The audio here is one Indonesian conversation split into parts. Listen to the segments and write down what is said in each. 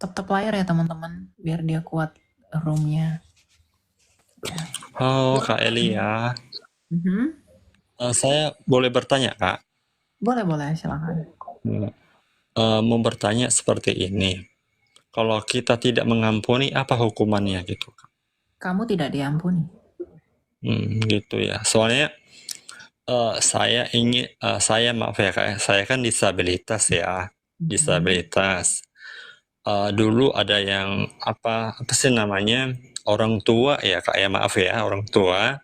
Tetap layar ya teman-teman, biar dia kuat roomnya. Ya. Oh, Kak Eli ya. Mhm. Saya boleh bertanya, Kak? Boleh boleh silakan. Hmm. Mau bertanya seperti ini. Kalau kita tidak mengampuni, apa hukumannya gitu, Kak? Kamu tidak diampuni. Gitu ya. Soalnya saya maaf ya Kak, saya kan disabilitas ya, Mhm. disabilitas. Dulu ada yang apa sih namanya, orang tua ya Kak ya, maaf ya, orang tua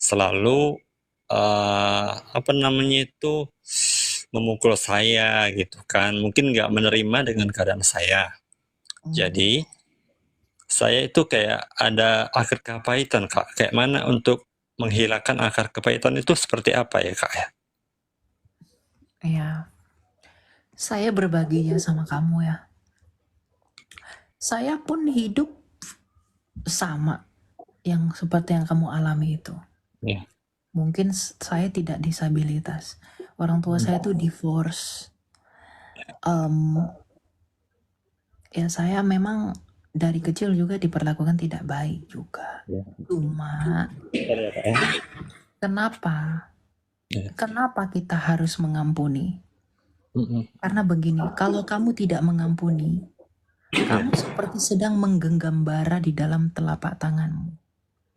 selalu apa namanya itu, memukul saya gitu kan, mungkin nggak menerima dengan keadaan saya. Mhm. Jadi saya itu kayak ada akar kepahitan Kak, kayak mana untuk menghilangkan akar kepahitan itu seperti apa ya Kak ya? Iya, saya berbagi ya sama kamu ya. Saya pun hidup sama yang seperti yang kamu alami itu. Ya. Mungkin saya tidak disabilitas. Orang tua saya tuh divorce. Em, ya saya memang dari kecil juga diperlakukan tidak baik juga. Ya. Cuma Bentar ya, Kak, ya. kenapa? Ya. Kenapa kita harus mengampuni? Mhm. Karena begini, kalau kamu tidak mengampuni, kamu seperti sedang menggenggam bara di dalam telapak tanganmu.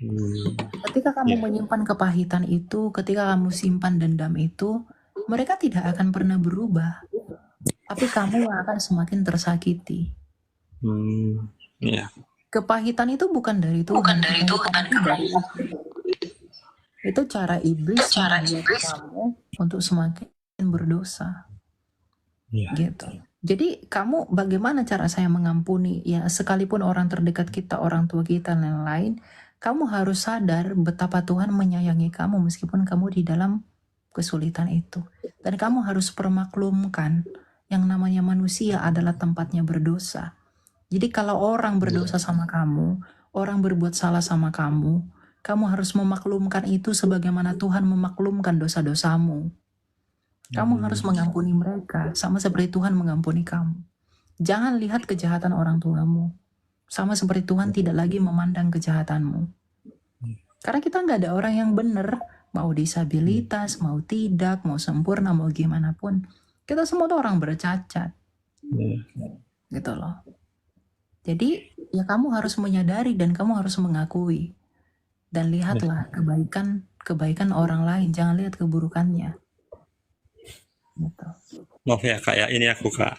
Mmm, Ketika kamu iya, menyimpan kepahitan itu, ketika kamu simpan dendam itu, mereka tidak akan pernah berubah, tapi kamu yang akan semakin tersakiti. iya, Kepahitan itu bukan dari bukan Tuhan, dari kepahitan Tuhan, itu dari iblis. Itu cara iblis cara membuat iblis. kamu untuk semakin berdosa, Iya, gitu. Jadi kamu bagaimana cara saya mengampuni? Ya sekalipun orang terdekat kita, orang tua kita dan lain-lain, kamu harus sadar betapa Tuhan menyayangi kamu meskipun kamu di dalam kesulitan itu. Dan kamu harus permaklumkan yang namanya manusia adalah tempatnya berdosa. Jadi kalau orang berdosa sama kamu, orang berbuat salah sama kamu harus memaklumkan itu sebagaimana Tuhan memaklumkan dosa-dosamu. Kamu harus mmm, mengampuni mereka, sama seperti Tuhan mengampuni kamu. Jangan lihat kejahatan orang tuamu, sama seperti Tuhan tidak lagi memandang kejahatanmu. Karena kita nggak ada orang yang benar, mau disabilitas, mau tidak, mau sempurna, mau gimana pun. Kita semua tuh orang bercacat, iya, gitu loh. Jadi ya kamu harus menyadari dan kamu harus mengakui. Dan iya. lihatlah kebaikan orang lain, jangan lihat keburukannya. Gitu. Maaf ya, Kak, ya, ini aku, Kak.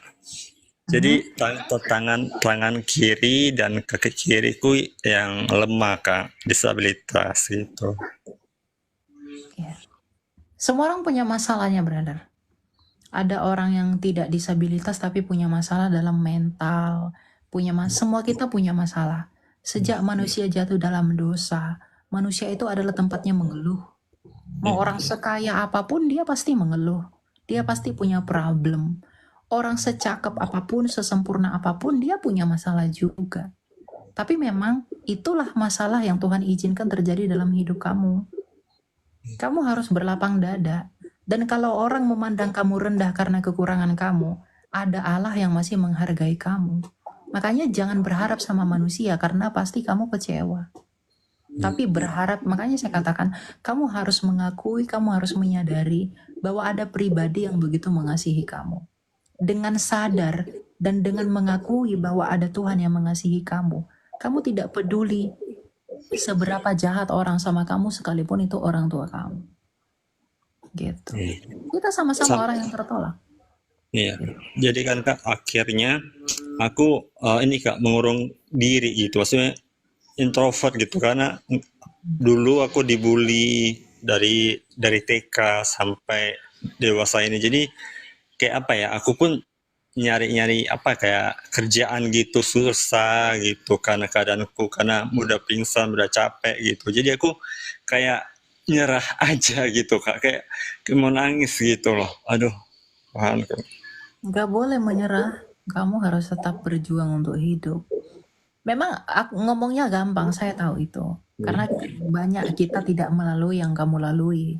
Jadi Mhm. tangan tangan kiri dan kaki kiriku yang lemah, Kak, disabilitas gitu. Ya. Semua orang punya masalahnya, brother. Ada orang yang tidak disabilitas tapi punya masalah dalam mental, semua kita punya masalah. Sejak manusia jatuh dalam dosa, manusia itu adalah tempatnya mengeluh. Mau orang Iya, sekaya apapun dia pasti mengeluh. Dia pasti punya problem. Orang secakep apapun, sesempurna apapun dia punya masalah juga. Tapi memang itulah masalah yang Tuhan izinkan terjadi dalam hidup kamu. Kamu harus berlapang dada. Dan kalau orang memandang kamu rendah karena kekurangan kamu, ada Allah yang masih menghargai kamu. Makanya jangan berharap sama manusia karena pasti kamu kecewa. Tapi berharap, makanya saya katakan, kamu harus mengakui, kamu harus menyadari bahwa ada pribadi yang begitu mengasihi kamu. Dengan sadar dan dengan mengakui bahwa ada Tuhan yang mengasihi kamu tidak peduli seberapa jahat orang sama kamu sekalipun itu orang tua kamu. Gitu. iya. Kita sama-sama Sam orang yang tertolak. iya. Jadi kan, Kak, akhirnya aku, ini, Kak, mengurung diri gitu, maksudnya introvert gitu, karena dulu aku dibully dari TK sampai dewasa ini. Jadi kayak apa ya? Aku pun nyari-nyari apa kayak kerjaan gitu susah gitu karena keadaanku karena udah pingsan udah capek gitu. Jadi aku kayak nyerah aja gitu Kak. Kayak mau nangis gitu loh. Aduh, Tuhan. Gak boleh menyerah. Kamu harus tetap berjuang untuk hidup. Memang aku ngomongnya gampang, saya tahu itu. Karena banyak kita tidak melalui yang kamu lalui.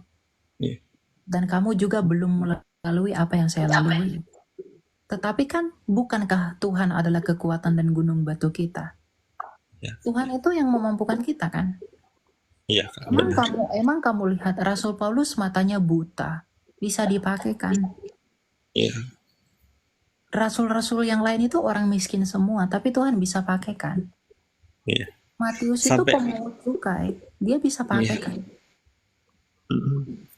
Iya, Dan kamu juga belum melalui apa yang saya lalui. Tetapi kan bukankah Tuhan adalah kekuatan dan gunung batu kita? Ya, Tuhan itu yang memampukan kita kan? iya Kak, benar. Emang kamu lihat Rasul Paulus matanya buta, bisa dipakai kan? Iya, Rasul-rasul yang lain itu orang miskin semua, tapi Tuhan bisa pakai kan? iya. Matius itu Sampai, pemungut cukai, dia bisa pakai iya. kan? Mm.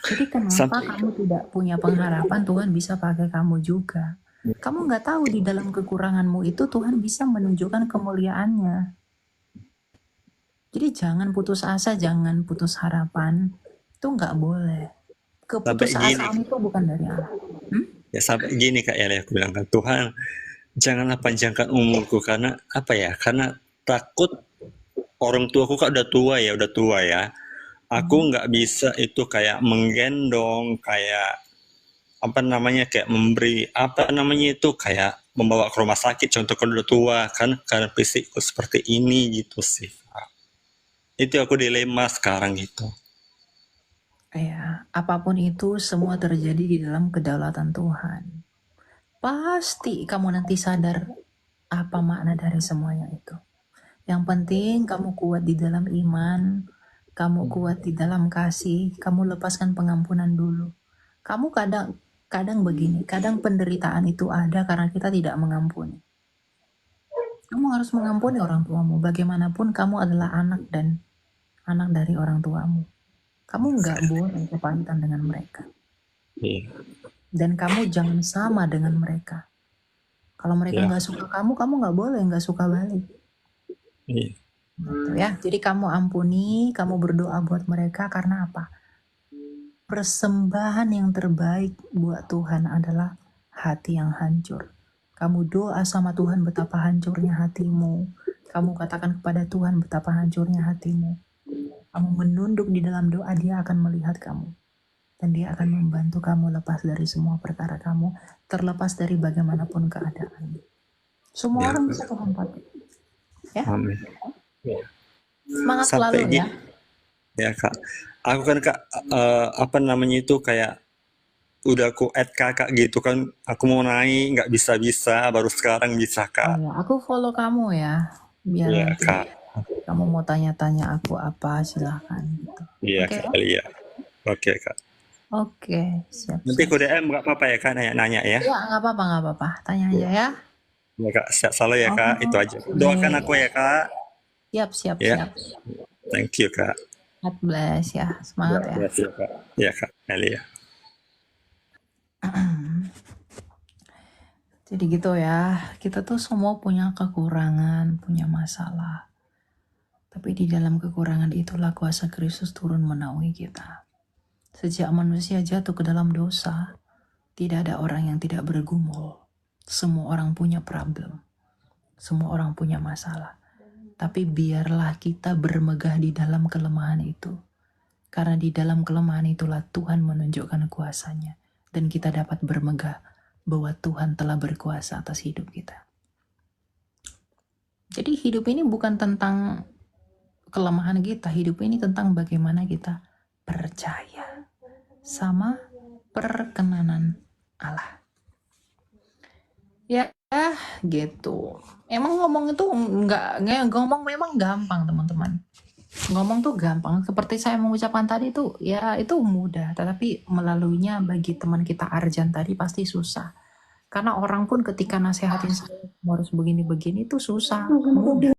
Jadi kenapa Sampai, kamu tidak punya pengharapan Tuhan bisa pakai kamu juga? Kamu nggak tahu di dalam kekuranganmu itu Tuhan bisa menunjukkan kemuliaannya. Jadi jangan putus asa, jangan putus harapan. Itu nggak boleh. sampai gini, Keputusasaan itu bukan dari Allah. ya sampai gini Kak ya, aku bilang kan, Tuhan, janganlah panjangkan umurku karena apa ya? Karena takut orang tuaku kan udah tua ya. Aku nggak bisa itu kayak menggendong, kayak apa namanya, kayak memberi apa namanya itu, kayak membawa ke rumah sakit contoh kalau udah tua kan, karena fisikku seperti ini gitu sih. Itu aku dilema sekarang gitu. Ya, apapun itu semua terjadi di dalam kedaulatan Tuhan. Pasti kamu nanti sadar apa makna dari semuanya itu. Yang penting kamu kuat di dalam iman, kamu kuat di dalam kasih, kamu lepaskan pengampunan dulu. Kamu kadang begini, kadang penderitaan itu ada karena kita tidak mengampuni. Kamu harus mengampuni orang tuamu. Bagaimanapun kamu adalah anak dan anak dari orang tuamu. Kamu nggak boleh kepahitan dengan mereka. Iya, Dan kamu jangan sama dengan mereka. Kalau mereka iya, nggak suka kamu nggak boleh nggak suka balik. iya, Gitu ya. Jadi kamu ampuni, kamu berdoa buat mereka karena apa? Persembahan yang terbaik buat Tuhan adalah hati yang hancur. Kamu doa sama Tuhan betapa hancurnya hatimu. Kamu katakan kepada Tuhan betapa hancurnya hatimu. Kamu menunduk di dalam doa, dia akan melihat kamu. Dan dia akan membantu kamu lepas dari semua perkara kamu, terlepas dari bagaimanapun keadaan. Semua iya. orang bisa Tuhan pakai. Ya, Amin. semangat Sampai selalu ya. gini ya Kak. Aku kan Kak, apa namanya itu, kayak udah aku add kakak gitu kan, aku mau naik nggak bisa-bisa, baru sekarang bisa Oh Kak. ya, aku follow kamu ya. Biar Iya nanti Kak, kamu mau tanya-tanya aku apa, silahkan gitu. iya Oke Kak, ya? iya. Oke Kak. Oke, Nanti siap-siap. aku DM nggak apa-apa ya Kak, nanya-nanya ya. Ya, nggak apa-apa, nggak apa-apa. Tanya aja Iya. ya. Iya Kak, sehat selalu ya Kak, itu aja. Doakan Oke. aku ya Kak. Siap, siap, Ya, siap. thank you Kak. God bless ya. Ya, Semangat ya. makasih ya Kak. Iya Kak, Eli ya. Jadi gitu ya. Kita tuh semua punya kekurangan, punya masalah. Tapi di dalam kekurangan itulah kuasa Kristus turun menaungi kita. Sejak manusia jatuh ke dalam dosa, tidak ada orang yang tidak bergumul. Semua orang punya problem. Semua orang punya masalah. Tapi biarlah kita bermegah di dalam kelemahan itu. Karena di dalam kelemahan itulah Tuhan menunjukkan kuasanya. Dan kita dapat bermegah bahwa Tuhan telah berkuasa atas hidup kita. Jadi hidup ini bukan tentang kelemahan kita. Hidup ini tentang bagaimana kita percaya sama perkenanan Allah. Ya gitu. Emang ngomong itu nggak ngomong memang gampang teman-teman. Ngomong tuh gampang, seperti saya mengucapkan tadi tuh ya itu mudah, tetapi melaluinya bagi teman kita Arjan tadi pasti susah. Karena orang pun ketika nasehatin saya harus begini-begini itu susah, mudah.